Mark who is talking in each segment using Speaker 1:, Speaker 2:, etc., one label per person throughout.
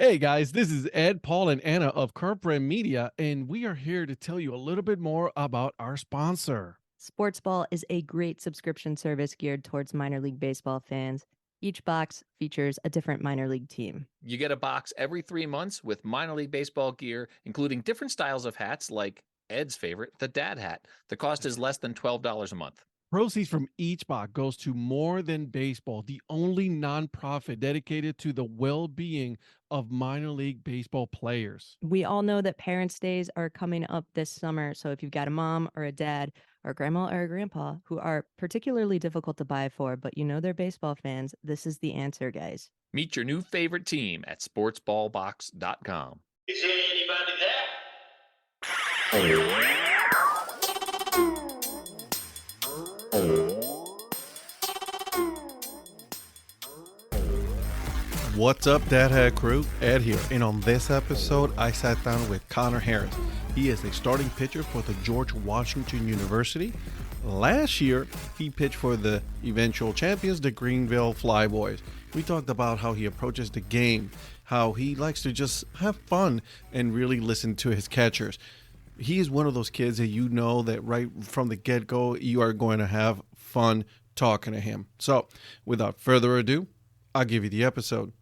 Speaker 1: Hey guys, this is Ed, Paul, and Anna of Curb Media, and we are here to tell you a little bit more about our sponsor.
Speaker 2: Sportsball is a great subscription service geared towards minor league baseball fans. Each box features a different minor league team.
Speaker 3: You get a box every 3 months with minor league baseball gear, including different styles of hats like Ed's favorite, the dad hat. The cost is less than $12 a month.
Speaker 1: Proceeds from each box goes to More Than Baseball, the only nonprofit dedicated to the well-being of minor league baseball players.
Speaker 2: We all know that Parents' Days are coming up this summer, so if you've got a mom or a dad or a grandma or a grandpa who are particularly difficult to buy for, but you know they're baseball fans, this is the answer, guys.
Speaker 3: Meet your new favorite team at sportsballbox.com.
Speaker 4: Is there anybody there?
Speaker 1: What's up, Dad Hat Crew? Ed here, and on this episode, I sat down with Connor Harris. He is a starting pitcher for the George Washington University. Last year, he pitched for the eventual champions, the Greenville Flyboys. We talked about how he approaches the game, how he likes to just have fun and really listen to his catchers. He is one of those kids that you know that right from the get-go, you are going to have fun talking to him. So, without further ado, I'll give you the episode.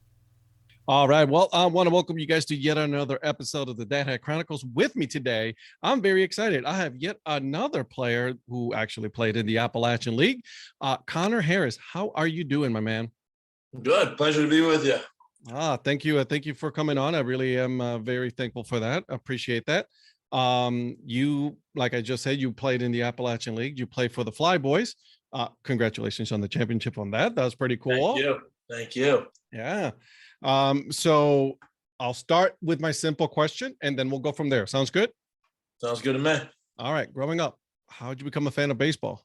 Speaker 1: All right. Well, I want to welcome you guys to yet another episode of the Dad Hat Chronicles. With me today, I'm very excited. I have yet another player who actually played in the Appalachian League. Connor Harris, how are you doing, my man?
Speaker 4: Good. Pleasure to be with you.
Speaker 1: Thank you. Thank you for coming on. I really am very thankful for that. I appreciate that. You, like I just said, you played in the Appalachian League. You played for the Flyboys. Congratulations on the championship on that. That was pretty cool.
Speaker 4: Thank you. Thank you.
Speaker 1: Yeah. So I'll start with my simple question and then we'll go from there. Sounds good?
Speaker 4: Sounds good to me.
Speaker 1: All right. Growing up, how did you become a fan of baseball?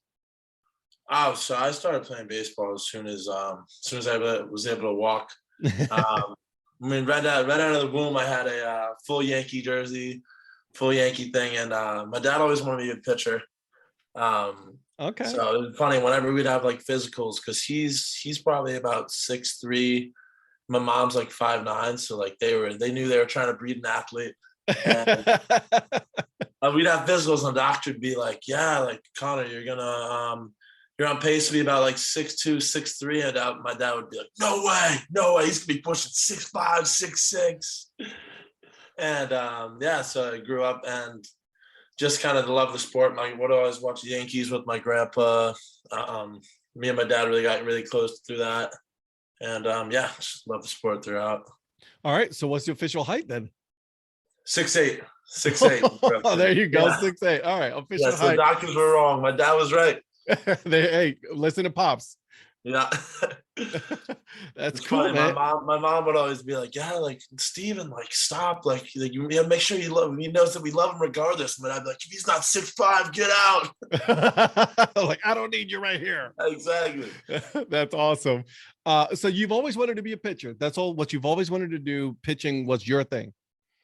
Speaker 4: Oh, so I started playing baseball as soon as I was able to walk. I mean, right out of the womb, I had a full Yankee jersey, full Yankee thing, and my dad always wanted me to be a pitcher.
Speaker 1: Okay.
Speaker 4: So it was funny whenever we'd have like physicals, because he's probably about 6'3". My mom's like 5'9", so like they knew they were trying to breed an athlete. And, we'd have physicals, and the doctor would be like, "Yeah, like Connor, you're on pace to be about like 6'2", 6'3", and my dad would be like, "No way, he's gonna be pushing 6'5", 6'6". And yeah, so I grew up and just kind of love the sport. I would always watch the Yankees with my grandpa. Me and my dad really got really close through that. And yeah, just love the sport throughout.
Speaker 1: All right. So what's the official height then?
Speaker 4: 6'8". 6'8".
Speaker 1: Oh, there you go.
Speaker 4: Yeah.
Speaker 1: 6'8". All right. Official
Speaker 4: Yeah, so the
Speaker 1: height.
Speaker 4: doctors were wrong. My dad was right.
Speaker 1: Hey, listen to Pops.
Speaker 4: Yeah.
Speaker 1: That's
Speaker 4: It's
Speaker 1: cool,
Speaker 4: funny.
Speaker 1: man.
Speaker 4: My mom would always be like, "Yeah, like Steven, like stop, like you gotta make sure you love him. He knows that we love him regardless." And I'd be like, "If he's not 6'5", get out."
Speaker 1: Like, I don't need you right here.
Speaker 4: Exactly.
Speaker 1: That's awesome. So you've always wanted to be a pitcher. That's all what you've always wanted to do. Pitching was your thing.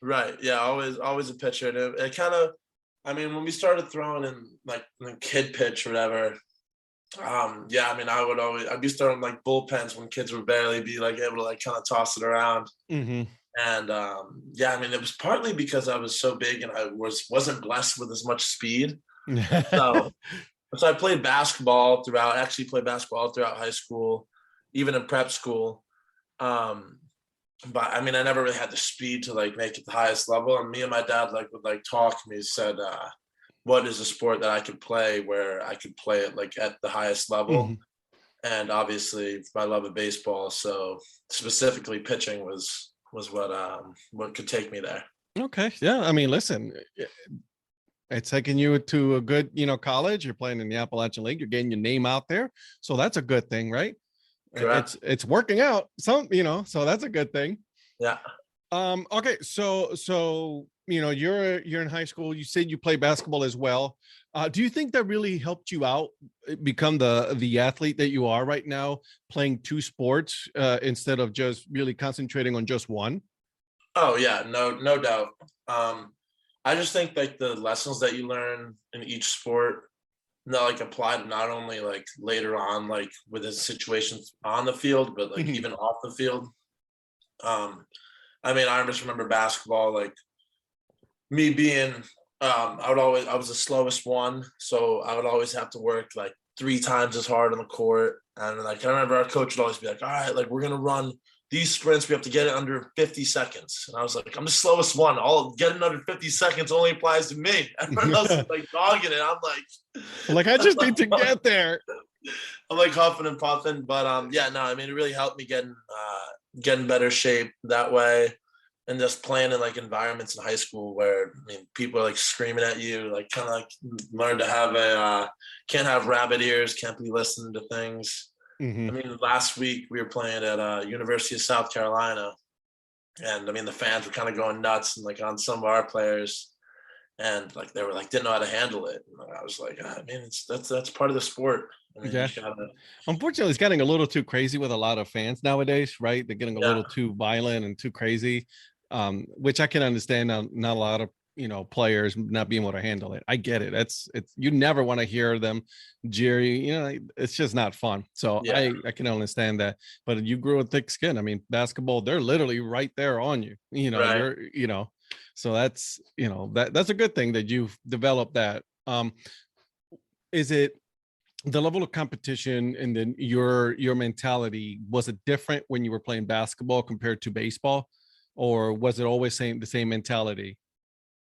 Speaker 4: Right. Yeah. Always a pitcher. And it kind of, I mean, when we started throwing in like the kid pitch or whatever, yeah, I mean, I'd be throwing like bullpens when kids would barely be like able to like kind of toss it around.
Speaker 1: Mm-hmm.
Speaker 4: And yeah, I mean, it was partly because I was so big and I wasn't blessed with as much speed. So, so I played basketball throughout. Actually, played basketball throughout high school, even in prep school. But I mean, I never really had the speed to like make it the highest level. And me and my dad like would like talk. And he said, "What is a sport that I could play where I could play it like at the highest level?"
Speaker 1: Mm-hmm.
Speaker 4: And obviously, my love of baseball, so specifically pitching, was what could take me there.
Speaker 1: Okay. Yeah. I mean, listen, it's taking you to a good, college. You're playing in the Appalachian League. You're getting your name out there. So that's a good thing, right?
Speaker 4: Correct.
Speaker 1: It's working out. So that's a good thing.
Speaker 4: Yeah.
Speaker 1: Okay. So you're in high school. You said you play basketball as well. Do you think that really helped you out become the athlete that you are right now, playing two sports instead of just really concentrating on just one?
Speaker 4: Oh yeah, no doubt. I just think like the lessons that you learn in each sport, like applied not only like later on, like with the situations on the field, but like even off the field. I mean, I just remember basketball, like me being, I was the slowest one. So I would always have to work like 3 times as hard on the court. And like, I remember our coach would always be like, all right, like we're going to run these sprints. We have to get it under 50 seconds. And I was like, I'm the slowest one. All getting under 50 seconds only applies to me. Everyone else is like dogging it. I'm
Speaker 1: like, I just need to get there.
Speaker 4: I'm like huffing and puffing, but yeah, no, I mean, it really helped me get in better shape that way, and just playing in like environments in high school where I mean people are like screaming at you, like kind of like learn to have can't have rabbit ears, can't be listening to things.
Speaker 1: Mhm.
Speaker 4: I mean, last week we were playing at University of South Carolina, and I mean the fans were kind of going nuts and like on some of our players. And like they were like didn't know how to handle it. And I was like, I mean, that's part of the sport. I mean,
Speaker 1: Yeah. Unfortunately, it's getting a little too crazy with a lot of fans nowadays, right? They're getting a little too violent and too crazy, which I can understand. Not a lot of players not being able to handle it. I get it. It's you never want to hear them jeering. It's just not fun. So I can understand that. But you grew a thick skin. I mean, basketball, they're literally right there on you.
Speaker 4: Right.
Speaker 1: You're so that's that's a good thing that you've developed that. Is it the level of competition and then your mentality, was it different when you were playing basketball compared to baseball, or was it always the same mentality?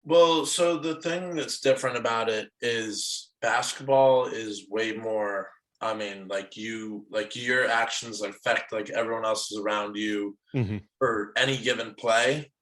Speaker 4: Well, so the thing that's different about it is basketball is way more. I mean, like your actions affect like everyone else is around you
Speaker 1: Mhm.
Speaker 4: for any given play.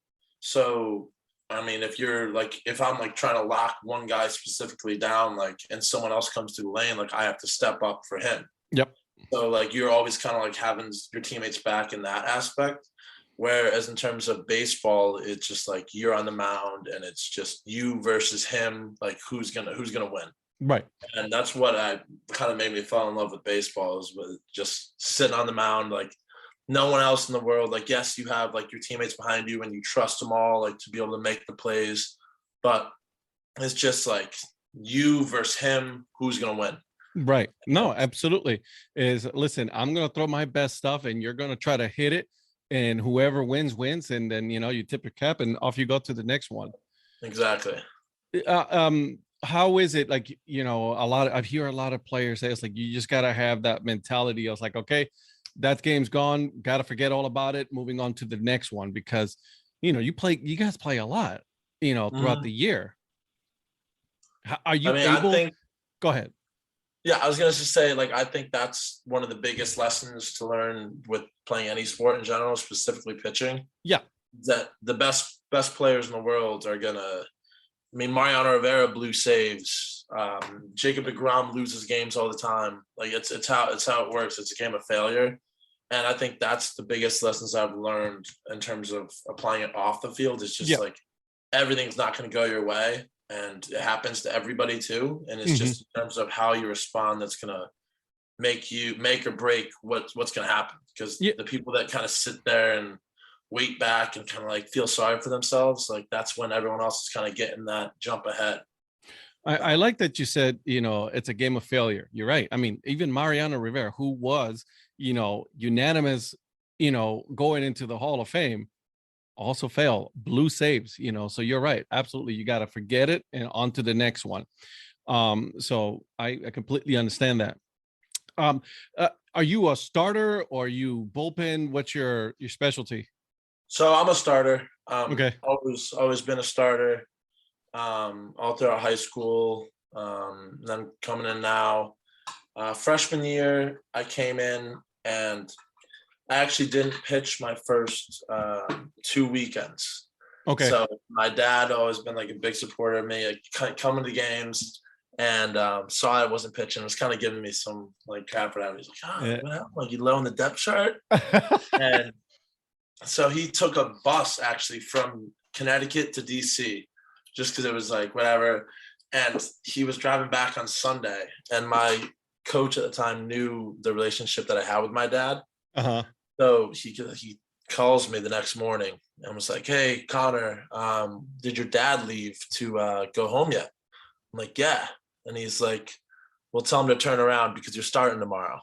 Speaker 4: So, I mean, if I'm like trying to lock one guy specifically down, like, and someone else comes to the lane, like I have to step up for him.
Speaker 1: Yep.
Speaker 4: So like you're always kind of like having your teammates back in that aspect. Whereas in terms of baseball, it's just like you're on the mound and it's just you versus him, like who's gonna win.
Speaker 1: Right.
Speaker 4: And that's what I kind of made me fall in love with baseball, is with just sitting on the mound, like no one else in the world. Like, yes, you have like your teammates behind you and you trust them all, like to be able to make the plays, but it's just like you versus him, who's gonna win.
Speaker 1: Right. No, absolutely. Listen, I'm gonna throw my best stuff and you're gonna try to hit it, and whoever wins, and then you tip your cap and off you go to the next one.
Speaker 4: Exactly.
Speaker 1: How is it, like, I hear a lot of players say it's like you just gotta have that mentality. I was like, okay, that game's gone, gotta forget all about it, moving on to the next one, because you guys play a lot throughout the year. Are you able?
Speaker 4: I think,
Speaker 1: go ahead.
Speaker 4: yeah, I was gonna just say, like, I think that's one of the biggest lessons to learn with playing any sport in general, specifically pitching.
Speaker 1: Yeah.
Speaker 4: That the best players in the world are gonna. I mean, Mariano Rivera blew saves. Jacob deGrom loses games all the time. Like it's how it works. It's a game of failure, and I think that's the biggest lessons I've learned in terms of applying it off the field. It's just like everything's not going to go your way, and it happens to everybody too. And it's just in terms of how you respond that's going to make or break what's going to happen. Because the people that kind of sit there and wait back and kind of like feel sorry for themselves, like that's when everyone else is kind of getting that jump ahead.
Speaker 1: I like that you said, it's a game of failure. You're right. I mean, even Mariano Rivera, who was, unanimous, going into the Hall of Fame, also failed, blew saves, so you're right. Absolutely. You got to forget it and on to the next one. So I completely understand that. Are you a starter or are you bullpen? What's your specialty?
Speaker 4: So I'm a starter.
Speaker 1: Okay.
Speaker 4: Always been a starter. All throughout high school. Then coming in now, freshman year, I came in and I actually didn't pitch my first 2 weekends.
Speaker 1: Okay.
Speaker 4: So my dad always been like a big supporter of me, like coming to games, and saw I wasn't pitching. Was kind of giving me some like crap for that. He's like, what happened? Like you low on the depth chart? And so he took a bus actually from Connecticut to DC just because it was like whatever. And he was driving back on Sunday. And my coach at the time knew the relationship that I had with my dad.
Speaker 1: Uh-huh.
Speaker 4: So he calls me the next morning and was like, hey, Connor, did your dad leave to go home yet? I'm like, yeah. And he's like, well, tell him to turn around because you're starting tomorrow.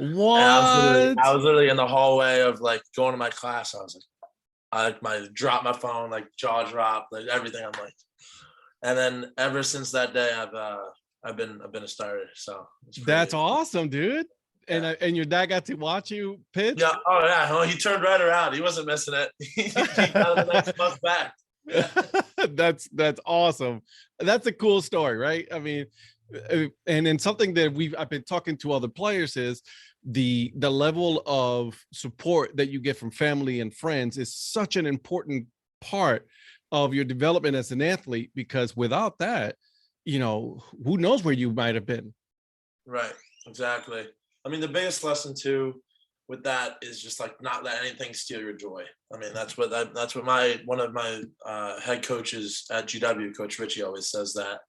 Speaker 1: What?
Speaker 4: And I was literally in the hallway of like going to my class. I was like, I drop my phone, like jaw drop, like everything. I'm like, and then ever since that day, I've been a starter. So it's
Speaker 1: That's
Speaker 4: pretty,
Speaker 1: awesome, dude. And
Speaker 4: Yeah.
Speaker 1: and your dad got to watch you pitch.
Speaker 4: yeah. Oh yeah. Well, he turned right around. He wasn't missing it. He got it the next month back. Yeah.
Speaker 1: That's awesome. That's a cool story, right? I mean, and then something that I've been talking to other players is the level of support that you get from family and friends is such an important part of your development as an athlete, because without that, who knows where you might have been.
Speaker 4: Right. Exactly. I mean, the biggest lesson too with that is just like not let anything steal your joy. I mean, that's what one of my head coaches at GW, Coach Richie, always says that.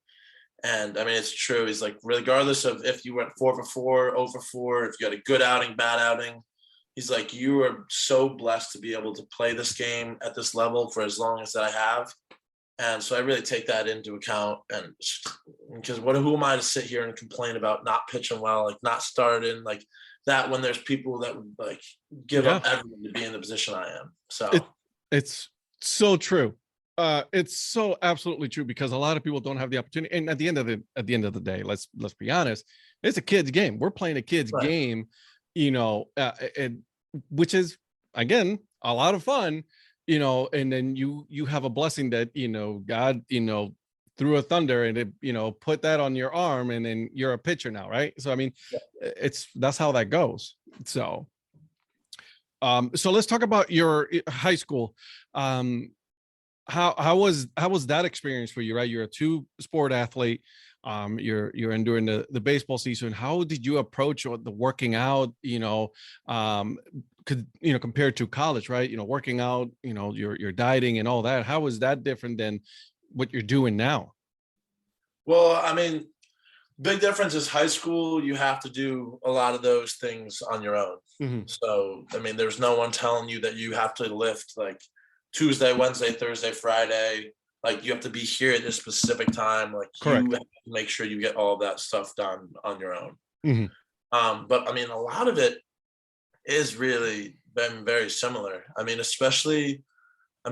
Speaker 4: And I mean, it's true. He's like, regardless of if you went 4 for 4, 0 for 4, if you had a good outing, bad outing, he's like, you are so blessed to be able to play this game at this level for as long as that I have. And so I really take that into account. And because who am I to sit here and complain about not pitching well, like not starting like that, when there's people that would like give up everything to be in the position I am. So
Speaker 1: it's so true. It's so absolutely true, because a lot of people don't have the opportunity. And at the end of the day, let's be honest, it's a kid's game. We're playing a kid's game, and which is again a lot of fun. And then you have a blessing that, God, threw a thunder and it, put that on your arm, and then you're a pitcher now. Right. So, I mean, that's how that goes. So, so let's talk about your high school. How was that experience for you? Right. You're a 2-sport athlete. You're enduring the baseball season. How did you approach the working out, compared to college, right? Working out, your dieting and all that. How was that different than what you're doing now?
Speaker 4: Well, I mean, big difference is high school. You have to do a lot of those things on your own.
Speaker 1: Mm-hmm.
Speaker 4: So, I mean, there's no one telling you that you have to lift like Tuesday, Wednesday, Thursday, Friday. Like you have to be here at this specific time. Like
Speaker 1: Correct.
Speaker 4: You have to make sure you get all of that stuff done on your own.
Speaker 1: Mm-hmm.
Speaker 4: But I mean, a lot of it is really been very similar. I mean,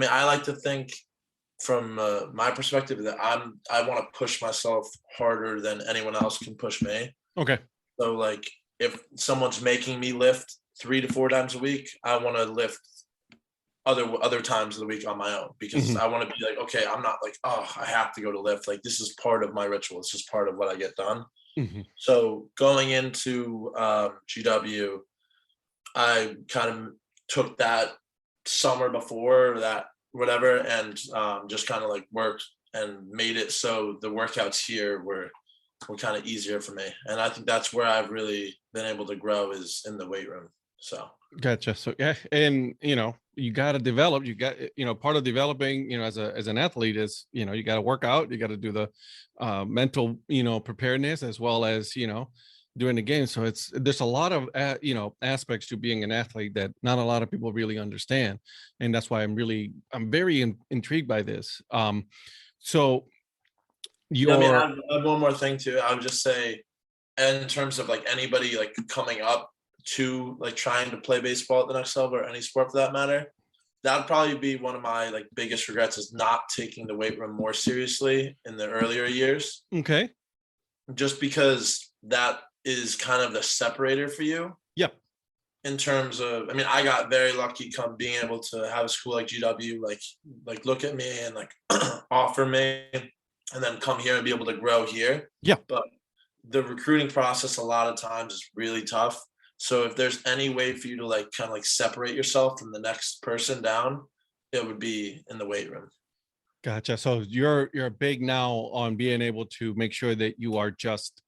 Speaker 4: I like to think from my perspective that I want to push myself harder than anyone else can push me.
Speaker 1: Okay.
Speaker 4: So like if someone's making me lift 3 to 4 times a week, I want to lift other times of the week on my own, because I want to be like, okay, I'm not like, oh, I have to go to lift. Like this is part of my ritual. It's just part of what I get done. So going into GW, I kind of took that summer before that, whatever, and just kind of like worked and made it so the workouts here were kind of easier for me. And I think that's where I've really been able to grow, is in the weight room. So
Speaker 1: gotcha. So yeah, and you got to develop. You got part of developing as an athlete is you got to work out. You got to do the mental preparedness, as well as doing the game. So there's a lot of aspects to being an athlete that not a lot of people really understand, and that's why I'm very intrigued by this. So
Speaker 4: I mean, I have one more thing too. I would just say, in terms of like anybody like coming up to like trying to play baseball at the next level, or any sport for that matter, that'd probably be one of my like biggest regrets, is not taking the weight room more seriously in the earlier years.
Speaker 1: Okay.
Speaker 4: Just because that is kind of the separator for you.
Speaker 1: Yep.
Speaker 4: In terms of, I mean, I got very lucky being able to have a school like GW, like look at me and like offer me, and then come here and be able to grow here.
Speaker 1: Yeah.
Speaker 4: But the recruiting process a lot of times is really tough. So if there's any way for you to like kind of like separate yourself from the next person down, it would be in the weight room.
Speaker 1: Gotcha. So you're big now on being able to make sure that you are just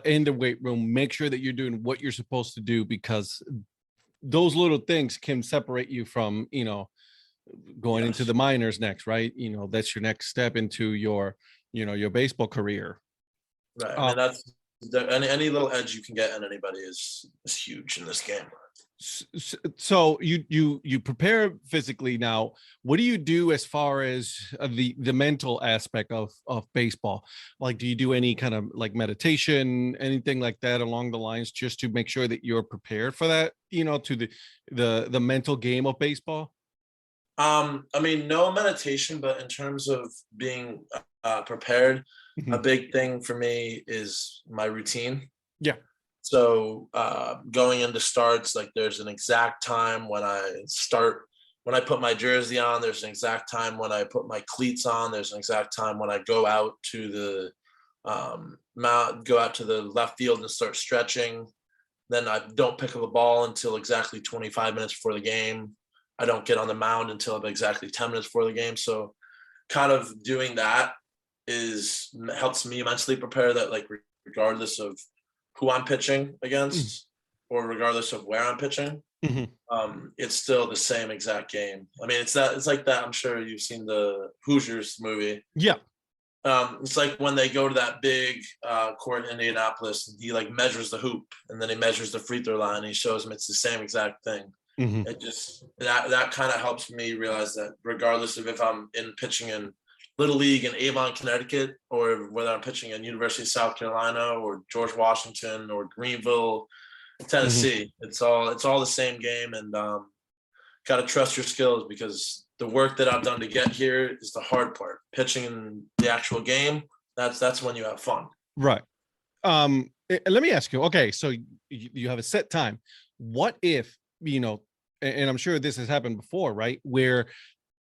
Speaker 1: in the weight room, make sure that you're doing what you're supposed to do, because those little things can separate you from, going into the minors next, right? That's your next step into your baseball career.
Speaker 4: Right. I mean, that's any little edge you can get on anybody is huge in this game.
Speaker 1: So you prepare physically now. What do you do as far as the mental aspect of baseball? Like, do you do any kind of like meditation, anything like that along the lines, just to make sure that you're prepared for that, to the mental game of baseball?
Speaker 4: I mean, no meditation, but in terms of being prepared, a
Speaker 1: Mhm.
Speaker 4: big thing for me is my routine.
Speaker 1: Yeah.
Speaker 4: So going into starts, like there's an exact time when I start, when I put my jersey on, there's an exact time when I put my cleats on, there's an exact time when I go out to the go out to the left field and start stretching. Then I don't pick up a ball until exactly 25 minutes before the game. I don't get on the mound until exactly 10 minutes before the game. So kind of doing that is helps me mentally prepare that, like regardless of who I'm pitching
Speaker 1: Mm.
Speaker 4: against or regardless of where I'm pitching,
Speaker 1: Mhm.
Speaker 4: it's still the same exact game. I mean, it's like that. I'm sure you've seen the Hoosiers movie.
Speaker 1: Yeah.
Speaker 4: It's like when they go to that big court in Indianapolis, and he like measures the hoop, and then he measures the free throw line. And he shows them it's the same exact thing.
Speaker 1: Mhm.
Speaker 4: It just that kind of helps me realize that regardless of if I'm in pitching in Little League in Avon, Connecticut, or whether I'm pitching in University of South Carolina or George Washington or Greenville,
Speaker 1: Mhm.
Speaker 4: Tennessee, it's all the same game, and got to trust your skills because the work that I've done to get here is the hard part. Pitching in the actual game, that's when you have fun.
Speaker 1: Right. Let me ask you. Okay, so you have a set time. What if, and I'm sure this has happened before, right? Where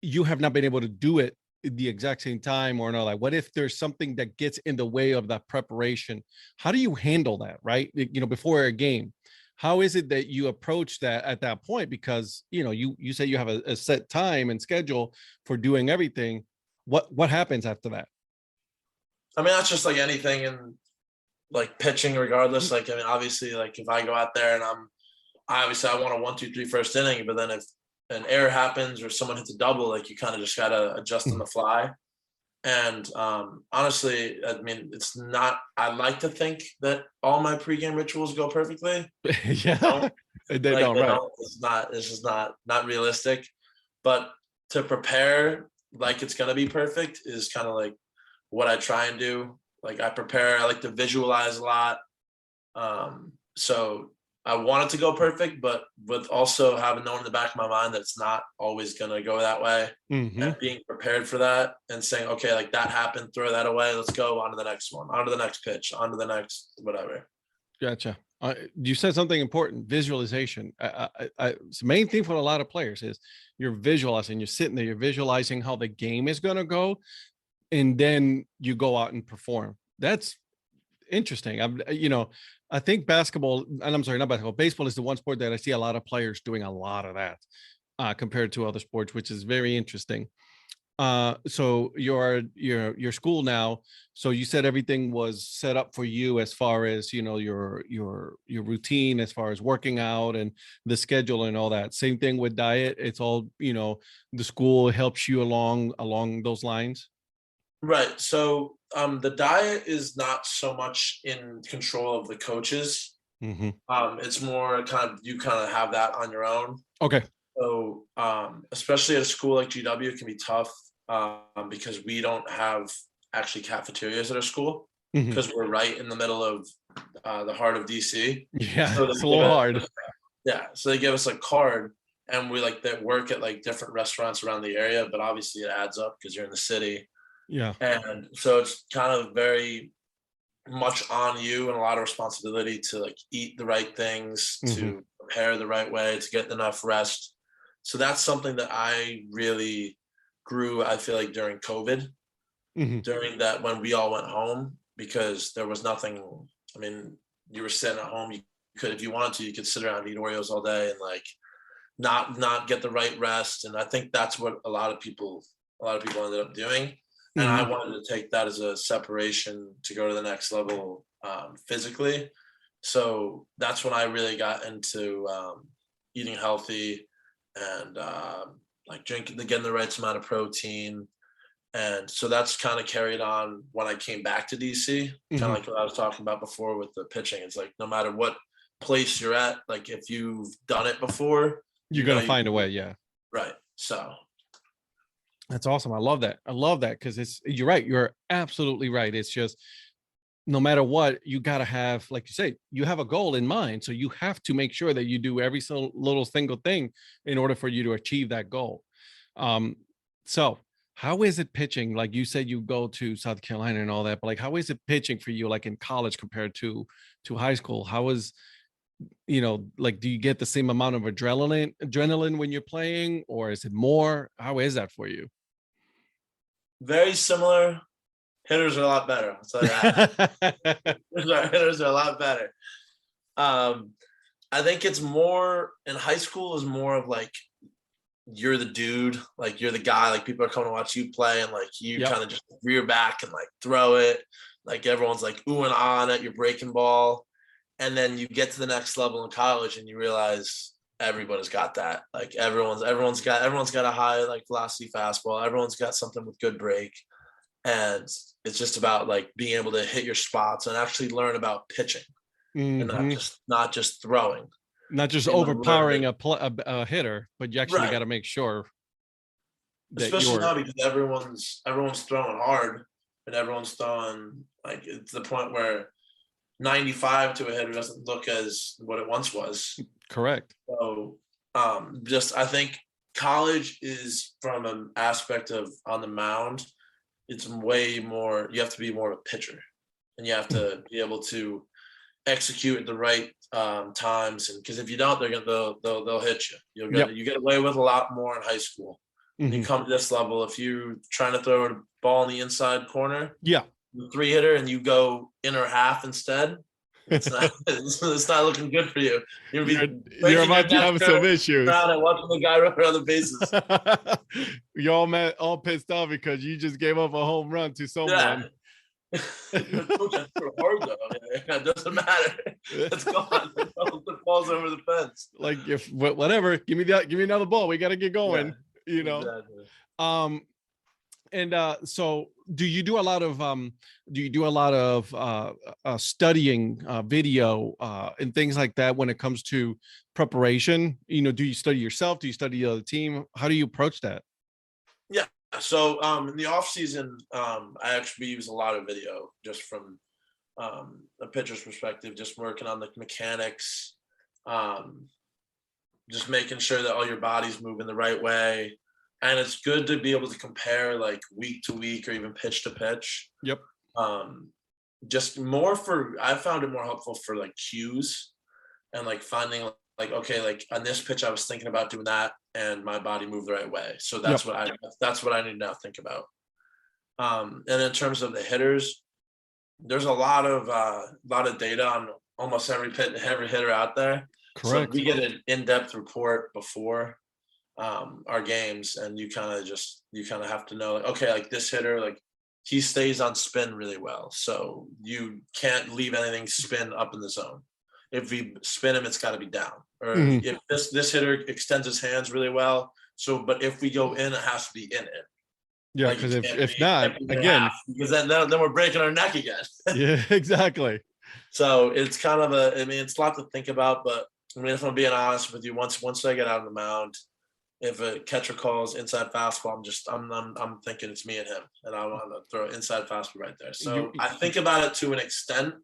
Speaker 1: you have not been able to do it at the exact same time or not, like what if there's something that gets in the way of that preparation? How do you handle that, right? Before a game, how is it that you approach that at that point? Because you say you have a set time and schedule for doing everything. What happens after that?
Speaker 4: I mean, that's just like anything in like pitching, regardless. Like, I mean, obviously, like if I go out there and I want a 1, 2, 3 first inning, but then if an error happens or someone hits a double, like you kind of just gotta adjust on the fly. And honestly, I mean, it's not. I like to think that all my pregame rituals go perfectly. They
Speaker 1: Yeah,
Speaker 4: don't.
Speaker 1: they
Speaker 4: Like
Speaker 1: don't,
Speaker 4: they
Speaker 1: right?
Speaker 4: don't. It's not. It's just not realistic. But to prepare like it's gonna be perfect is kind of like what I try and do. Like I prepare. I like to visualize a lot. So I want it to go perfect, but with also having known in the back of my mind that it's not always gonna go that way,
Speaker 1: Hmm.
Speaker 4: and being prepared for that and saying, okay, like that happened, throw that away, let's go on to the next one, on to the next pitch, on to the next whatever.
Speaker 1: Gotcha. You said something important, visualization. It's the main thing for a lot of players is you're visualizing, you're sitting there, you're visualizing how the game is going to go, and then you go out and perform. That's interesting. I think basketball, and I'm sorry, not basketball, baseball is the one sport that I see a lot of players doing a lot of that compared to other sports, which is very interesting. So your school now, so you said everything was set up for you as far as your routine, as far as working out and the schedule and all that. Same thing with diet. It's all, the school helps you along those lines.
Speaker 4: Right. So the diet is not so much in control of the coaches.
Speaker 1: Hmm.
Speaker 4: It's more kind of you kind of have that on your own.
Speaker 1: Okay.
Speaker 4: So especially at a school like GW, it can be tough because we don't have actually cafeterias at our school
Speaker 1: Hmm.
Speaker 4: because we're right in the middle of the heart of DC.
Speaker 1: Yeah,
Speaker 4: So
Speaker 1: it's a little hard.
Speaker 4: so they give us a card, and we like that work at like different restaurants around the area, but obviously it adds up because you're in the city.
Speaker 1: Yeah.
Speaker 4: And so it's kind of very much on you and a lot of responsibility to like eat the right things,
Speaker 1: Hmm.
Speaker 4: to prepare the right way, to get enough rest. So that's something that I really grew, I feel like during COVID,
Speaker 1: Hmm.
Speaker 4: during that when we all went home, because there was nothing. I mean, you were sitting at home, you could, if you wanted to, you could sit around and eat Oreos all day and like not get the right rest. And I think that's what a lot of people ended up doing. And I
Speaker 1: Hmm.
Speaker 4: wanted to take that as a separation to go to the next level physically. So that's when I really got into eating healthy and like drinking, getting the right amount of protein. And so that's kind of carried on when I came back to DC, kind
Speaker 1: Hmm.
Speaker 4: of like what I was talking about before with the pitching. It's like no matter what place you're at, like if you've done it before,
Speaker 1: You're
Speaker 4: you know
Speaker 1: gonna
Speaker 4: you
Speaker 1: find
Speaker 4: can
Speaker 1: a
Speaker 4: do
Speaker 1: way.
Speaker 4: it.
Speaker 1: Yeah.
Speaker 4: Right. So
Speaker 1: That's awesome. I love that. I love that because you're right. You're absolutely right. It's just no matter what, you got to have, like you say, you have a goal in mind. So you have to make sure that you do every little single thing in order for you to achieve that goal. So how is it pitching? Like you said, you go to South Carolina and all that, but like, how is it pitching for you, like in college compared to high school? How is, like, do you get the same amount of adrenaline when you're playing, or is it more? How is that for you?
Speaker 4: Very similar. Hitters are a lot better. I'll tell you that. Hitters are a lot better. I think it's more in high school is more of like you're the dude, like you're the guy, like people are coming to watch you play, and like you kind of just rear back and like throw it. Like everyone's like ooh and on at your breaking ball. And then you get to the next level in college and you realize everybody's got that. Like everyone's got a high like velocity fastball. Everyone's got something with good break. And it's just about like being able to hit your spots and actually learn about pitching and not just throwing.
Speaker 1: Not just overpowering a hitter, but you actually got to make sure that
Speaker 4: especially now because everyone's throwing hard and everyone's throwing like it's the point where 95 to a hitter doesn't look as what it once was.
Speaker 1: Correct.
Speaker 4: So I think college is from an aspect of on the mound, it's way more, you have to be more of a pitcher and you have to be able to execute at the right times. And because if you don't, they'll hit you. You get away with a lot more in high school. When you come to this level, if you're trying to throw a ball in the inside corner, three hitter and you go inner half instead, it's not looking good for you. You're
Speaker 1: about to have some issues.
Speaker 4: And watching the guy run around the bases.
Speaker 1: You're all pissed off because you just gave up a home run to someone.
Speaker 4: It doesn't matter. It's gone. The ball's over the fence.
Speaker 1: Like if whatever, give me another ball. We got to get going. Exactly. And so do you do a lot of studying video and things like that when it comes to preparation? Do you study yourself? Do you study the other team? How do you approach that?
Speaker 4: Yeah. So in the off season, I actually use a lot of video just from a pitcher's perspective, just working on the mechanics, just making sure that all your body's moving the right way. And it's good to be able to compare like week to week or even pitch to pitch.
Speaker 1: Yep.
Speaker 4: Just I found it more helpful for like cues and like finding like, okay, like on this pitch, I was thinking about doing that and my body moved the right way. So that's what I need to now think about. And in terms of the hitters, there's a lot of data on almost every hitter out there.
Speaker 1: Correct.
Speaker 4: So we get an in-depth report before our games, and you kind of have to know like, okay, like this hitter, like he stays on spin really well, so you can't leave anything spin up in the zone. If we spin him, it's got to be down. Or if this hitter extends his hands really well, but if we go in, it has to be in it.
Speaker 1: Yeah, because like if not, again,
Speaker 4: because then we're breaking our neck again.
Speaker 1: Yeah, exactly.
Speaker 4: So it's kind of it's a lot to think about, but I mean, if I'm being honest with you, once I get out on the mound, if a catcher calls inside fastball, I'm thinking it's me and him, and I want to throw inside fastball right there. So I think about it to an extent,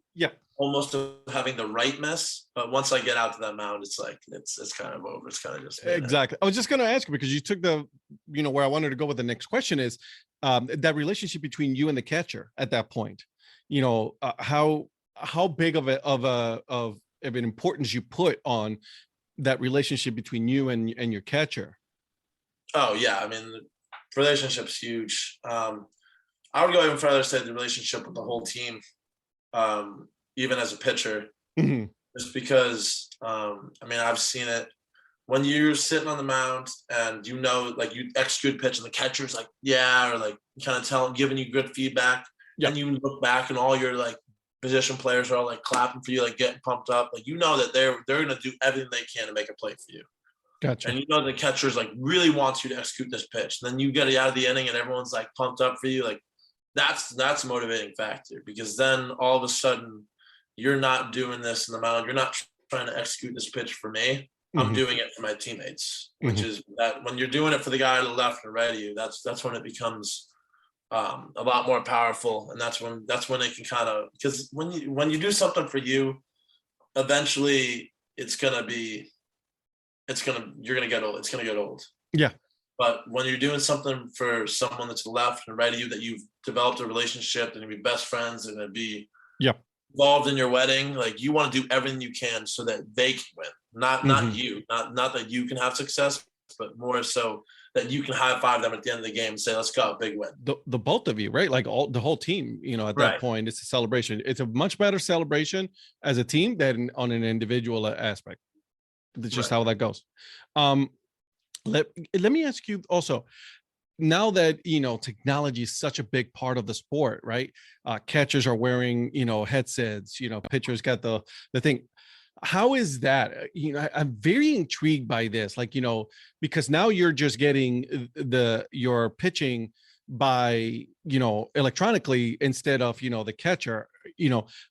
Speaker 4: almost having the right miss. But once I get out to that mound, it's like it's kind of over. It's kind of just
Speaker 1: exactly. I was just going to ask you because you took where I wanted to go with the next question is that relationship between you and the catcher at that point. How big of an importance you put on that relationship between you and your catcher.
Speaker 4: Oh yeah, I mean, the relationship's huge. I would go even further to say the relationship with the whole team, even as a pitcher, just because I mean, I've seen it when you're sitting on the mound and like you execute pitch and the catcher's like or like kind of giving you good feedback, and you look back and all your like position players are all like clapping for you, like getting pumped up, like that they're going to do everything they can to make a play for you.
Speaker 1: Gotcha.
Speaker 4: And the catcher's like really wants you to execute this pitch. And then you get it out of the inning and everyone's like pumped up for you. Like that's a motivating factor, because then all of a sudden you're not doing this in the mound. You're not trying to execute this pitch for me. I'm doing it for my teammates, which is that when you're doing it for the guy to the left and right of you, that's when it becomes a lot more powerful. And that's when it can kind of, because when you do something for you, eventually you're going to get old. It's going to get old.
Speaker 1: Yeah.
Speaker 4: But when you're doing something for someone that's left and right of you that you've developed a relationship and you be best friends and it'd be involved in your wedding, like you want to do everything you can so that they can win. Not you, not that you can have success, but more so that you can high five them at the end of the game and say, let's go, big win.
Speaker 1: The both of you, right? Like the whole team, at that point, it's a celebration. It's a much better celebration as a team than on an individual aspect. That's just how that goes. Let me ask you also, now that technology is such a big part of the sport, right? Catchers are wearing headsets, pitchers got the thing. How is that? I'm very intrigued by this, like, because now you're just getting your pitching by electronically instead of the catcher.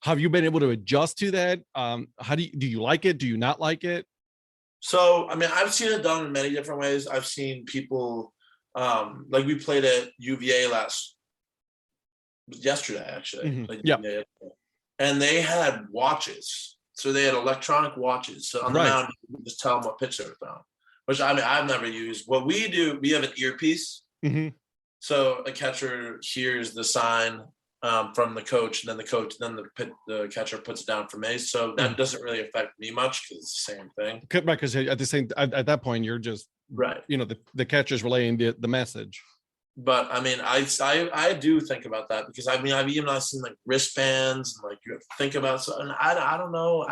Speaker 1: Have you been able to adjust to that? How do you like it? Do you not like it?
Speaker 4: So I mean, I've seen it done in many different ways. I've seen people like we played at UVA yesterday actually. UVA, and they had watches. So they had electronic watches. So on the mound, you can just tell them what pitch they were throwing, which I mean, I've never used. What we do, we have an earpiece. So a catcher hears the sign from the coach, and then the catcher puts it down for me. So that doesn't really affect me much because it's the same thing.
Speaker 1: Because at that point, you're just the catcher's relaying the message.
Speaker 4: But I mean, I do think about that because I mean, I've seen like wristbands and like you have to think about something. I don't know.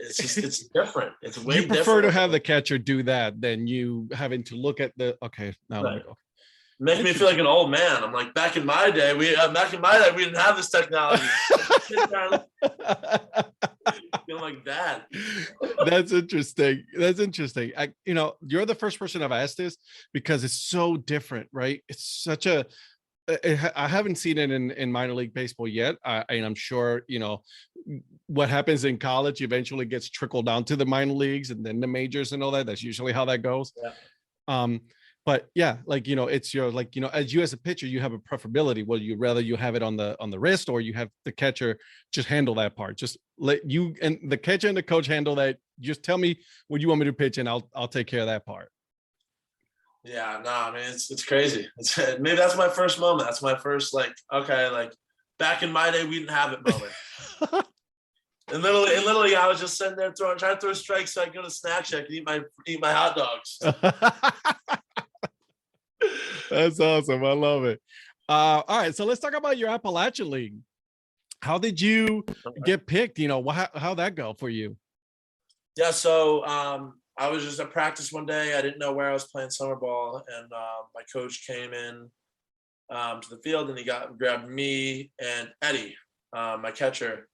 Speaker 4: It's just it's different. It's way different.
Speaker 1: You prefer to have the catcher do that than you having to look at the now let me go.
Speaker 4: Makes me feel like an old man. I'm like, back in my day, we didn't have this technology. Feel like that.
Speaker 1: That's interesting. You're the first person I've asked this because it's so different, right? It's such I haven't seen it in minor league baseball yet. And I'm sure, what happens in college eventually gets trickled down to the minor leagues and then the majors and all that. That's usually how that goes. Yeah. But yeah, like, it's your, like, as you as a pitcher, you have a preferability. Well, you rather you have it on the wrist or you have the catcher just handle that part. Just let you and the catcher and the coach handle that. Just tell me what you want me to pitch and I'll take care of that part.
Speaker 4: Yeah, no, I mean, it's crazy. Maybe that's my first moment. That's my first, like, okay, like back in my day, we didn't have it moment. And literally, I was just sitting there trying to throw strikes so I could go to Snack Shack and eat my hot dogs.
Speaker 1: That's awesome. I love it. All right, so let's talk about your Appalachian League. How did you get picked? How'd that go for you?
Speaker 4: Yeah, so I was just at practice one day. I didn't know where I was playing summer ball, and my coach came in to the field, and he grabbed me and Eddie, my catcher,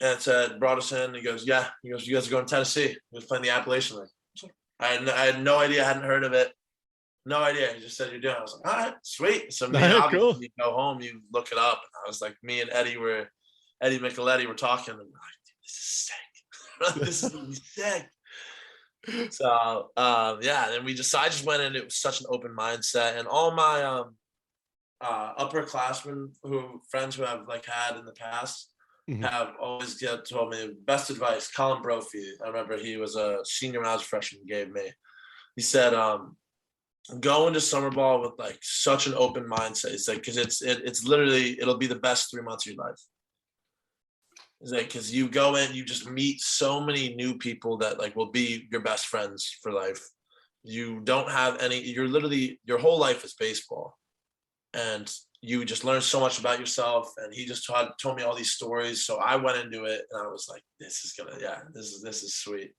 Speaker 4: and brought us in. He goes, "Yeah." He goes, "You guys are going to Tennessee." He was playing the Appalachian League. I had no idea. I hadn't heard of it. No idea. He just said, "You're doing it." I was like, "All right, sweet." So
Speaker 1: cool.
Speaker 4: You go home, you look it up. And I was like, me and Eddie Micheletti were talking, and we're like, "Dude, this is sick. This is gonna be sick." So then I just went in. It was such an open mindset, and all my upperclassmen friends who I've like had in the past have always told me best advice. Colin Brophy, I remember he was a senior when I was a freshman, gave me. He said, go into summer ball with like such an open mindset. It's like, because it's literally, it'll be the best 3 months of your life. It's like, because you go in, you just meet so many new people that like will be your best friends for life. You don't have your whole life is baseball, and you just learn so much about yourself. And he just told me all these stories. So I went into it and I was like, this is sweet.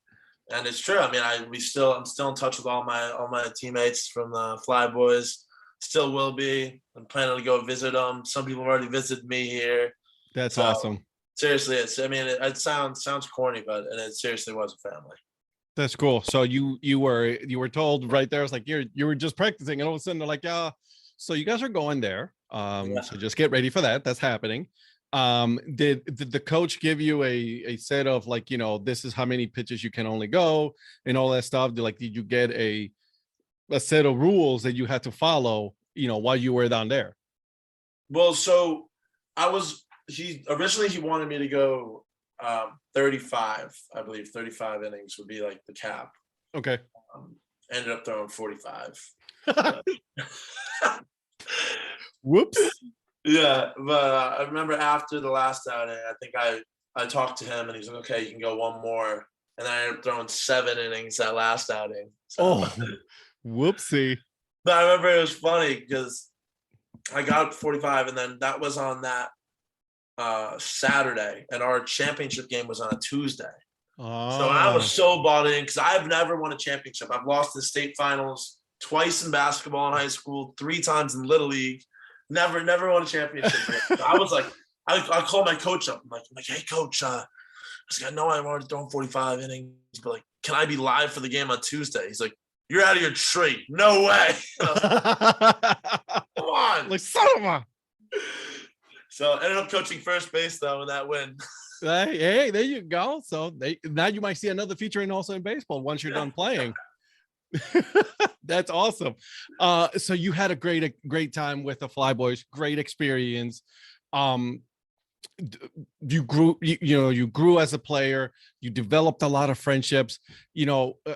Speaker 4: And it's true. I mean, I'm still in touch with all my teammates from the Fly Boys. Still will be. I'm planning to go visit them. Some people have already visited me here.
Speaker 1: That's awesome.
Speaker 4: Seriously, it sounds corny, but it seriously was a family.
Speaker 1: That's cool. So you were told right there. It's like you were just practicing, and all of a sudden they're like, "Yeah, so you guys are going there. So just get ready for that. That's happening." Did the coach give you a set of like, this is how many pitches you can only go and all that stuff? Did you get a set of rules that you had to follow, while you were down there?
Speaker 4: Well, so he wanted me to go 35, I believe 35 innings would be like the cap.
Speaker 1: Okay.
Speaker 4: ended up throwing 45.
Speaker 1: Whoops.
Speaker 4: Yeah, but I remember after the last outing, I think I talked to him and he's like, okay, you can go one more. And I ended up throwing 7 innings that last outing. So.
Speaker 1: Oh, whoopsie.
Speaker 4: But I remember it was funny because I got 45 and then that was on that Saturday and our championship game was on a Tuesday.
Speaker 1: Oh.
Speaker 4: So I was so bought in because I've never won a championship. I've lost the state finals twice in basketball in high school, 3 times in Little League. Never won a championship. So I was like, I called my coach up. I'm like, hey coach, I was like, I know I've already thrown 45 innings, but like, can I be live for the game on Tuesday? He's like, you're out of your tree. No way. Come on.
Speaker 1: Like, son of a.
Speaker 4: So I ended up coaching first base though in that win.
Speaker 1: Hey, there you go. So now you might see another featuring also in baseball once you're done playing. That's awesome. So you had a great time with the Flyboys, great experience. You grew, you grew as a player, you developed a lot of friendships.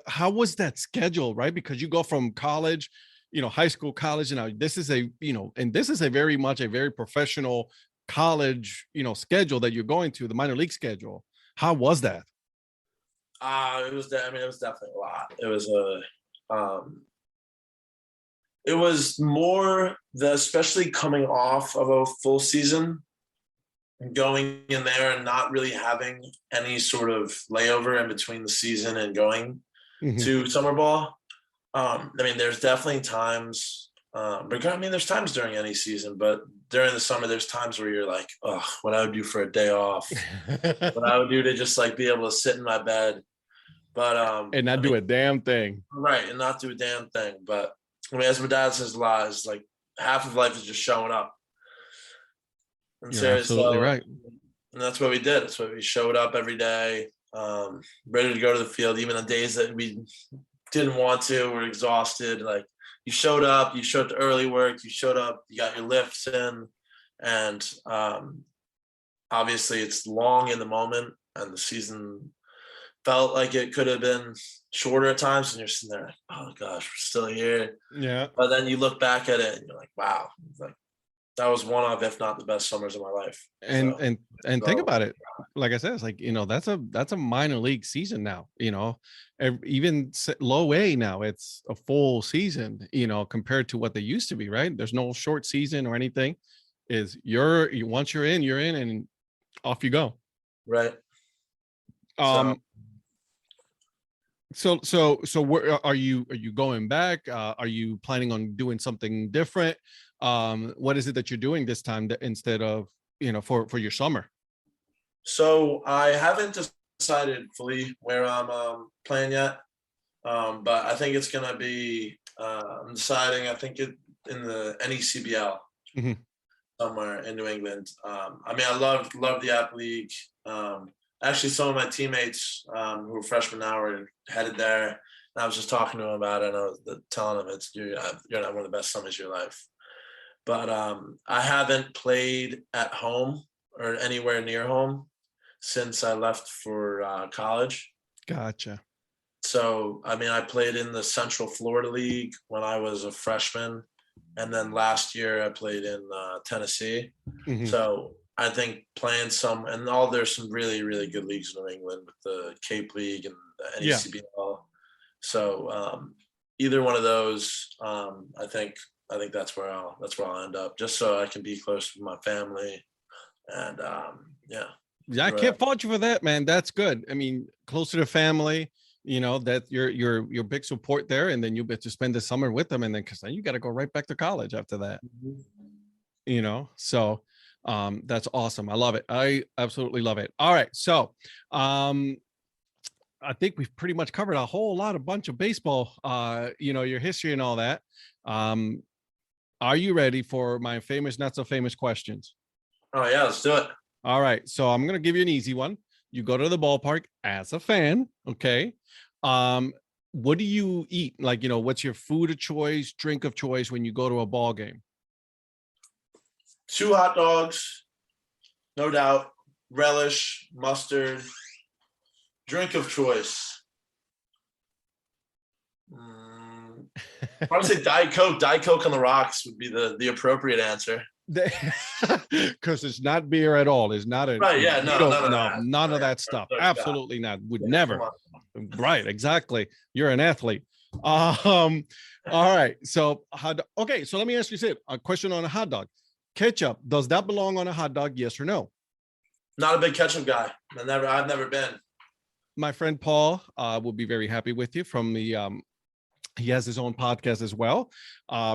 Speaker 1: How was that schedule, right? Because you go from college, high school, college, and now this is a very professional college, schedule that you're going to, the minor league schedule. How was that?
Speaker 4: It was definitely a lot. It was more especially coming off of a full season and going in there and not really having any sort of layover in between the season and going to summer ball. There's definitely times, there's times during any season, but during the summer, there's times where you're like, oh, what I would do for a day off, what I would do to just like be able to sit in my bed. But
Speaker 1: and not do a damn thing.
Speaker 4: Right, and not do a damn thing. But as my dad says a lot, it's like half of life is just showing up. And
Speaker 1: You're absolutely right.
Speaker 4: And that's what we did. That's what we showed up every day, ready to go to the field, even on days that we didn't want to, we're exhausted. Like you showed up to early work, you showed up, you got your lifts in, and obviously it's long in the moment, and the season felt like it could have been shorter at times, and you're sitting there like, oh gosh, we're still here.
Speaker 1: Yeah.
Speaker 4: But then you look back at it and you're like, wow, like that was one of, if not the best summers of my life.
Speaker 1: And think about it. Like I said, it's like, that's a minor league season now, even low A now, it's a full season, compared to what they used to be, right? There's no short season or anything. Once you're in and off you go.
Speaker 4: Right.
Speaker 1: So where are you going back? Are you planning on doing something different? What is it that you're doing this time instead of, for your summer?
Speaker 4: So I haven't decided fully where I'm playing yet. But I think it's going to be, I'm deciding, I think in the NECBL somewhere in New England. I love the App League. Actually, some of my teammates who are freshmen now are headed there. And I was just talking to them about it, and I was telling them you're not one of the best summers of your life. But I haven't played at home or anywhere near home since I left for college.
Speaker 1: Gotcha.
Speaker 4: So, I played in the Central Florida League when I was a freshman. And then last year I played in Tennessee. So I think playing there's some really, really good leagues in New England with the Cape League and the NECBL. Yeah. So either one of those, I think that's where I'll end up, just so I can be close with my family. And
Speaker 1: I can't fault you for that, man. That's good. Closer to family, that your big support there, and then you get to spend the summer with them, and then because then you got to go right back to college after that. So that's awesome. I love it. I absolutely love it. All right, so I think we've pretty much covered a bunch of baseball, your history and all that. Are you ready for my famous, not so famous questions?
Speaker 4: Oh yeah, let's do it.
Speaker 1: All right. So I'm going to give you an easy one. You go to the ballpark as a fan. Okay. What do you eat? Like, what's your food of choice, drink of choice when you go to a ball game?
Speaker 4: 2 hot dogs, no doubt. Relish, mustard. Drink of choice. Probably say Diet Coke. Diet Coke on the rocks would be the appropriate answer.
Speaker 1: Because it's not beer at all. It's not a
Speaker 4: Right, yeah,
Speaker 1: you
Speaker 4: no,
Speaker 1: don't
Speaker 4: none of
Speaker 1: know
Speaker 4: that.
Speaker 1: none of
Speaker 4: Yeah,
Speaker 1: that stuff.
Speaker 4: no shot.
Speaker 1: Absolutely not. Would
Speaker 4: Yeah,
Speaker 1: never.
Speaker 4: come
Speaker 1: Right, exactly. You're an athlete. All right. So okay, so let me ask you this. A question on a hot dog. Ketchup, does that belong on a hot dog? Yes or no?
Speaker 4: Not a big ketchup guy. I've never been.
Speaker 1: My friend Paul will be very happy with you from the he has his own podcast as well,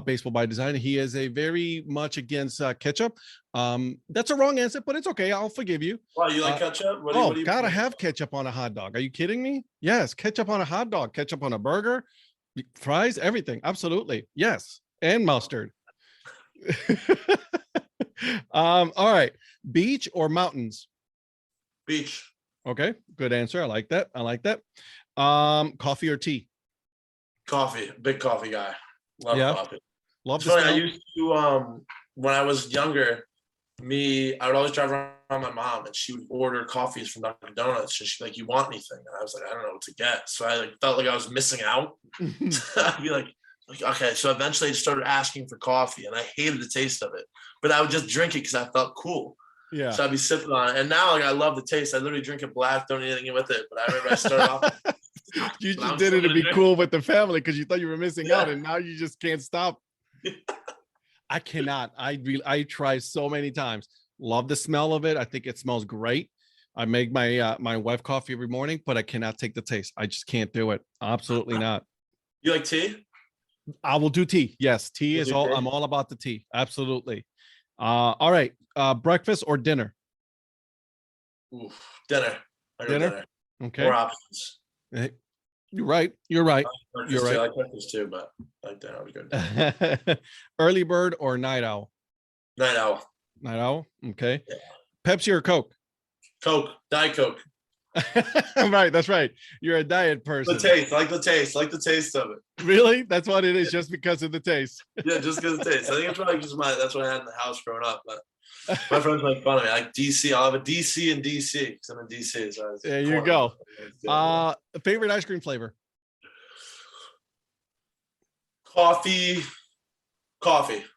Speaker 1: Baseball by Design. He is a very much against ketchup. That's a wrong answer, but it's okay. I'll forgive you.
Speaker 4: Wow, you like ketchup?
Speaker 1: What do you gotta have ketchup on a hot dog. Are you kidding me? Yes, ketchup on a hot dog, ketchup on a burger, fries, everything. Absolutely. Yes. And mustard. All right. Beach or mountains?
Speaker 4: Beach.
Speaker 1: Okay, good answer. I like that. Coffee or tea?
Speaker 4: Coffee. Big coffee guy. Love
Speaker 1: Yeah.
Speaker 4: coffee.
Speaker 1: Love
Speaker 4: It's
Speaker 1: the
Speaker 4: funny, I
Speaker 1: smell.
Speaker 4: used to when I was younger, I would always drive around my mom and she would order coffees from Dunkin' Donuts and she'd be like, "You want anything?" And I was like, "I don't know what to get." So I felt like I was missing out. I'd be like, okay. So eventually I just started asking for coffee and I hated the taste of it, but I would just drink it because I felt cool.
Speaker 1: Yeah.
Speaker 4: So I'd be sipping on it. And now I love the taste. I literally drink it black, don't eat anything with it. But I remember I started off.
Speaker 1: You
Speaker 4: But I'm
Speaker 1: just did it to
Speaker 4: still
Speaker 1: be
Speaker 4: gonna
Speaker 1: cool with the family because you thought you were missing out,
Speaker 4: Yeah.
Speaker 1: and now you just can't stop. I cannot. I try so many times. Love the smell of it. I think it smells great. I make my my wife coffee every morning, but I cannot take the taste. I just can't do it. Absolutely not.
Speaker 4: You like tea?
Speaker 1: I will do tea. Yes, tea
Speaker 4: You'll
Speaker 1: is
Speaker 4: do
Speaker 1: all.
Speaker 4: tea?
Speaker 1: I'm all about the tea. Absolutely. All right. Breakfast or dinner?
Speaker 4: Oof, dinner. I go
Speaker 1: Dinner?
Speaker 4: dinner.
Speaker 1: Okay.
Speaker 4: More options.
Speaker 1: Eh, You're right. You're right.
Speaker 4: Breakfast
Speaker 1: You're
Speaker 4: too.
Speaker 1: right.
Speaker 4: I like breakfast too, but I like dinner. I would go dinner.
Speaker 1: Early bird or night owl?
Speaker 4: Night owl.
Speaker 1: Night owl. Okay.
Speaker 4: Yeah.
Speaker 1: Pepsi or Coke?
Speaker 4: Coke. Diet Coke.
Speaker 1: Right. That's right. You're a diet person.
Speaker 4: The taste. I like the taste. I like the taste of it.
Speaker 1: Really? That's what it is, just because of the taste.
Speaker 4: Yeah, just because the taste. I think it's probably just that's what I had in the house growing up. But my friends make fun of me. I like DC. I'll have a DC and DC because I'm in DC. So
Speaker 1: There you go. Favorite ice cream flavor?
Speaker 4: Coffee.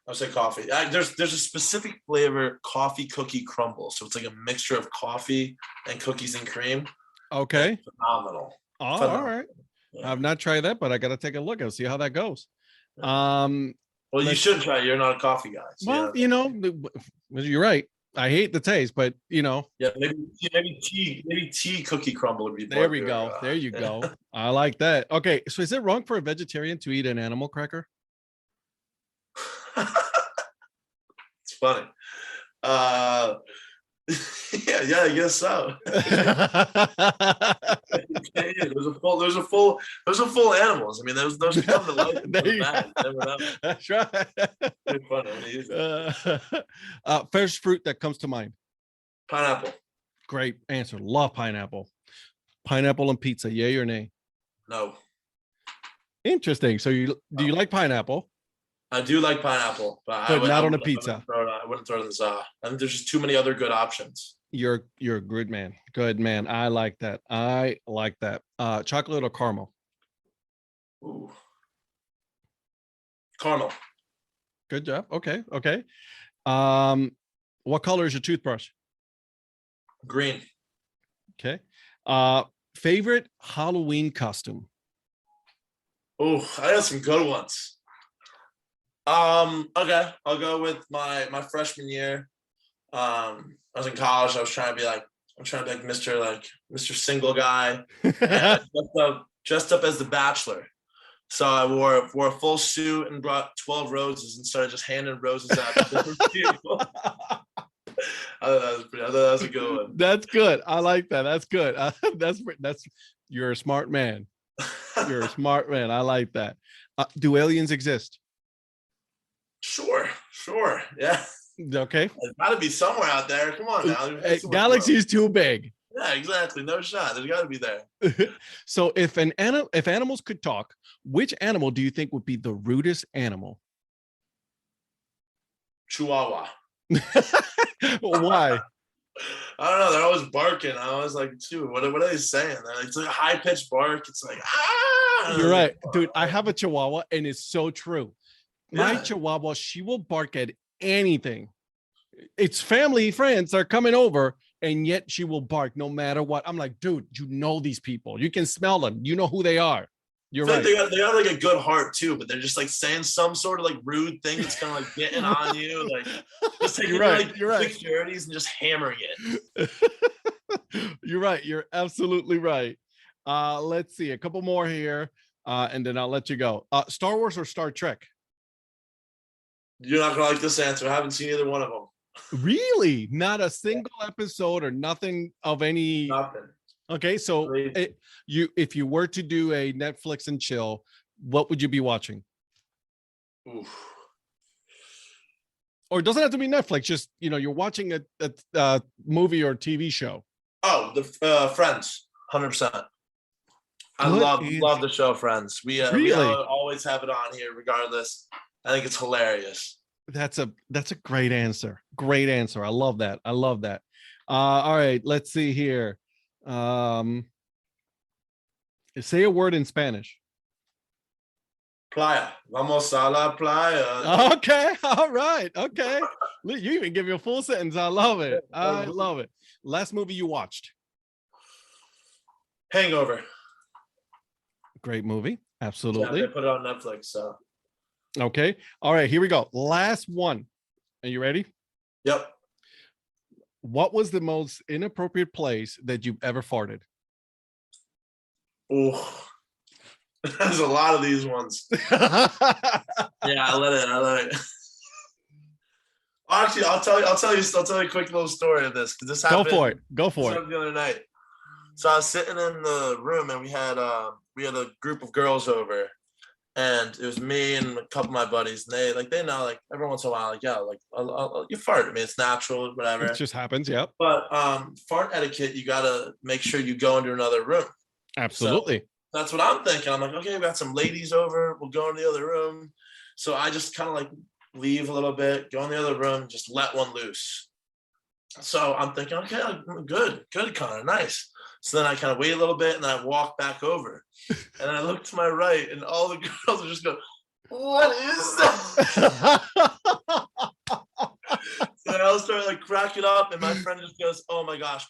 Speaker 4: I'll say coffee. There's a specific flavor, coffee cookie crumble. So it's like a mixture of coffee and cookies and cream.
Speaker 1: Okay.
Speaker 4: Phenomenal.
Speaker 1: Oh, all
Speaker 4: Phenomenal.
Speaker 1: right.
Speaker 4: Yeah.
Speaker 1: I've not tried that, but I got to take a look and see how that goes.
Speaker 4: Well, you should try it. You're not a coffee guy. So
Speaker 1: Well, you know, you're right. I hate the taste, but you know,
Speaker 4: yeah, maybe tea cookie crumble would be.
Speaker 1: there we go. There you go. I like that. Okay, so is it wrong for a vegetarian to eat an animal cracker?
Speaker 4: It's funny. Yeah, I guess so. There's a full animals. I mean, those come to life.
Speaker 1: There you go.
Speaker 4: Never know.
Speaker 1: That's right.
Speaker 4: Pretty funny. I mean,
Speaker 1: First fruit that comes to mind.
Speaker 4: pineapple.
Speaker 1: Great answer. Love pineapple. Pineapple and pizza. Yay or nay?
Speaker 4: No,
Speaker 1: Interesting. So do you like pineapple?
Speaker 4: I do like pineapple, but
Speaker 1: Not on a pizza.
Speaker 4: I wouldn't throw it in the za. I think there's just too many other good options.
Speaker 1: You're a good man. Good man. I like that. Chocolate or caramel?
Speaker 4: Ooh. Caramel.
Speaker 1: Good job. Okay. What color is your toothbrush?
Speaker 4: Green.
Speaker 1: Okay. Favorite Halloween costume?
Speaker 4: Oh, I got some good ones. Okay, I'll go with my freshman year. I was in college. I was trying to be like Mr. Single Guy, dressed up as the Bachelor. So I wore a full suit and brought 12 roses and started just handing roses out to different people. I thought that was a good one.
Speaker 1: That's good. I like that. That's good. That's you're a smart man. You're a smart man. I like that. Do aliens exist?
Speaker 4: Sure. Yeah.
Speaker 1: Okay.
Speaker 4: There's got to be somewhere out there. Come on now.
Speaker 1: Galaxy is too big.
Speaker 4: Yeah, exactly. No shot. There's got to be there.
Speaker 1: So if animals could talk, which animal do you think would be the rudest animal?
Speaker 4: Chihuahua.
Speaker 1: Why?
Speaker 4: I don't know. They're always barking. I was like, dude, what are they saying? It's like a high pitched bark. It's like, ah.
Speaker 1: You're right, dude. I have a Chihuahua, and it's so true. My
Speaker 4: Yeah.
Speaker 1: Chihuahua, she will bark at anything. It's family, friends are coming over, and yet she will bark no matter what. I'm like, dude, you know these people. You can smell them. You know who they are. You're
Speaker 4: I
Speaker 1: right.
Speaker 4: feel like they got like a good heart too, but they're just like saying some sort of like rude thing that's kind of like getting on you, like just taking
Speaker 1: You're right,
Speaker 4: like
Speaker 1: you're right.
Speaker 4: securities and just hammering it.
Speaker 1: You're right. You're absolutely right. Let's see a couple more here, and then I'll let you go. Star Wars or Star Trek?
Speaker 4: You're not gonna like this answer. I haven't seen either one of them.
Speaker 1: Really? Not a single episode or nothing of any.
Speaker 4: Nothing.
Speaker 1: Okay, so
Speaker 4: Really?
Speaker 1: if you were to do a Netflix and chill, what would you be watching?
Speaker 4: Oof.
Speaker 1: Or it doesn't have to be Netflix. Just you're watching a movie or TV show.
Speaker 4: Oh, the Friends, 100%. I
Speaker 1: Good
Speaker 4: love the show Friends. We
Speaker 1: Really?
Speaker 4: always have it on here, regardless. I think it's hilarious.
Speaker 1: That's a great answer. Great answer. I love that. I love that. All right, let's see here. Say a word in Spanish.
Speaker 4: Playa, vamos a la playa.
Speaker 1: Okay. All right. Okay. You even give me a full sentence. I love it. I love it. Last movie you watched.
Speaker 4: Hangover.
Speaker 1: Great movie.
Speaker 4: Yeah,
Speaker 1: Absolutely.
Speaker 4: they put it on Netflix. So,
Speaker 1: Okay. All right. Here we go. Last one. Are you ready?
Speaker 4: yep.
Speaker 1: What was the most inappropriate place that you've ever farted?
Speaker 4: Ooh, there's a lot of these ones. Yeah, I let it. Actually, I'll tell you a quick little story of this because this
Speaker 1: Go
Speaker 4: happened.
Speaker 1: for it. Go for it.
Speaker 4: The other night. So I was sitting in the room and we had a group of girls over, and it was me and a couple of my buddies, and they know, like, every once in a while, like, yeah, like you fart. I mean, it's natural, whatever.
Speaker 1: It just happens. Yep.
Speaker 4: But fart etiquette, you gotta make sure you go into another room.
Speaker 1: Absolutely.
Speaker 4: That's what I'm thinking. I'm like, okay, we got some ladies over. We'll go in the other room. So I just kind of like leave a little bit, go in the other room, just let one loose. So I'm thinking, okay, good, Connor, nice. So then I kind of wait a little bit and then I walk back over. And I look to my right and all the girls are just going, what is that? So then I'll start like cracking up and my friend just goes, oh my gosh.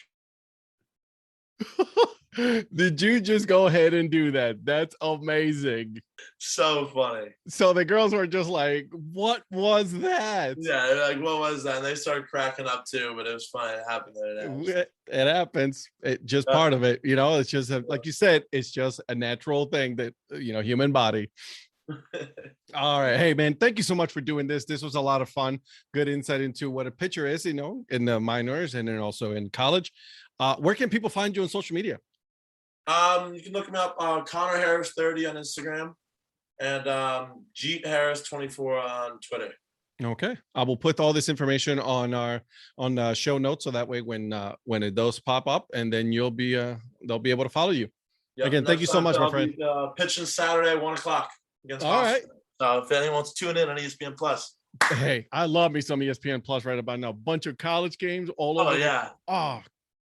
Speaker 1: Did you just go ahead and do that? That's amazing.
Speaker 4: So funny.
Speaker 1: So the girls were just like, what was that?
Speaker 4: Yeah, they're like, what was that? And they started cracking up too, but it was funny. It happened the other day.
Speaker 1: It happens. It just part of it, it's just like you said, it's just a natural thing that human body. All right. Hey man, thank you so much for doing this. This was a lot of fun. Good insight into what a pitcher is, in the minors and then also in college. Where can people find you on social media?
Speaker 4: You can look me up, Connor Harris 30 on Instagram and Jeet Harris 24 on Twitter.
Speaker 1: Okay, I will put all this information on the show notes, so that way when it does pop up, and then they'll be able to follow you.
Speaker 4: Yep.
Speaker 1: Again, thank you so much, my friend.
Speaker 4: Pitching Saturday at 1:00 against
Speaker 1: All
Speaker 4: Boston.
Speaker 1: right.
Speaker 4: So if anyone wants to tune in on ESPN Plus.
Speaker 1: Hey, I love me some ESPN Plus right about now. Bunch of college games all over.
Speaker 4: Oh yeah.
Speaker 1: Oh,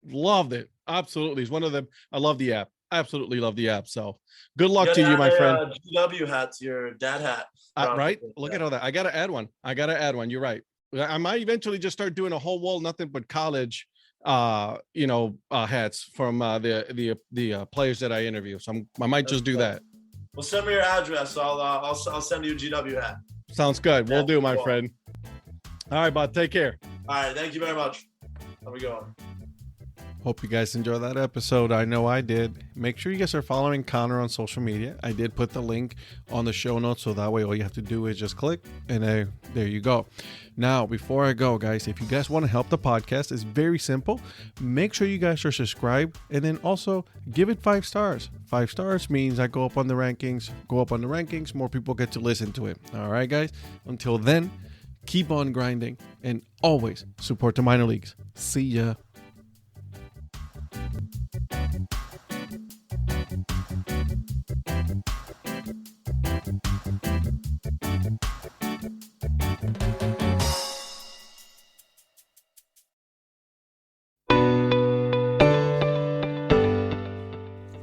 Speaker 1: loved it. Absolutely. It's one of them. I love the app. Absolutely love the app. So good luck to you, my friend.
Speaker 4: GW hat's your dad hat.
Speaker 1: Right? Look at all that. I got to add one. You're right. I might eventually just start doing a whole wall, nothing but college, hats from the players that I interview. So I might just do that.
Speaker 4: Well, send me your address. I'll send you a GW hat.
Speaker 1: Sounds good. We'll do, my friend. All right, bud. Take care.
Speaker 4: All right. Thank you very much. Have a good one.
Speaker 1: Hope you guys enjoyed that episode. I know I did. Make sure you guys are following Connor on social media. I did put the link on the show notes, so that way all you have to do is just click, and there you go. Now, before I go, guys, if you guys want to help the podcast, it's very simple. Make sure you guys are subscribed, and then also give it 5 stars. 5 stars means I go up on the rankings. More people get to listen to it. All right, guys. Until then, keep on grinding, and always support the minor leagues. See ya.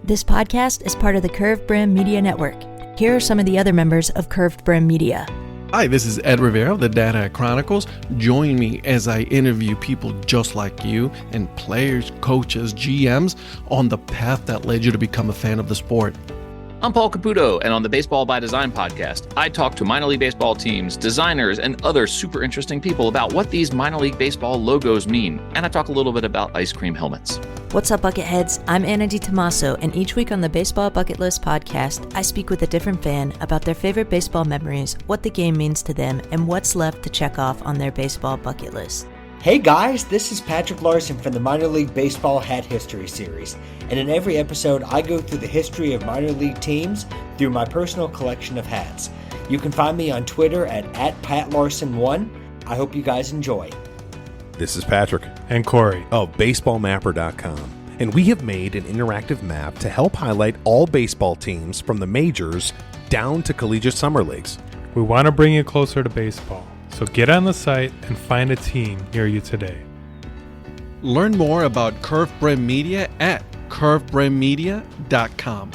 Speaker 5: This podcast is part of the Curved Brim Media Network. Here are some of the other members of Curved Brim Media.
Speaker 1: Hi, this is Ed Rivera of the Dad Hat Chronicles. Join me as I interview people just like you and players, coaches, GMs on the path that led you to become a fan of the sport.
Speaker 3: I'm Paul Caputo, and on the Baseball by Design podcast, I talk to minor league baseball teams, designers, and other super interesting people about what these minor league baseball logos mean. And I talk a little bit about ice cream helmets.
Speaker 5: What's up, Bucketheads? I'm Anna DiTomaso, and each week on the Baseball Bucket List podcast, I speak with a different fan about their favorite baseball memories, what the game means to them, and what's left to check off on their baseball bucket list.
Speaker 6: Hey guys, this is Patrick Larson from the Minor League Baseball Hat History Series, and in every episode I go through the history of minor league teams through my personal collection of hats. You can find me on Twitter at @PatLarson1. I hope you guys enjoy.
Speaker 7: This is Patrick
Speaker 8: and Corey
Speaker 7: of BaseballMapper.com, and we have made an interactive map to help highlight all baseball teams from the majors down to collegiate summer leagues.
Speaker 8: We want to bring you closer to baseball, so get on the site and find a team near you today.
Speaker 1: Learn more about Curved Brim Media at curvedbrimmedia.com.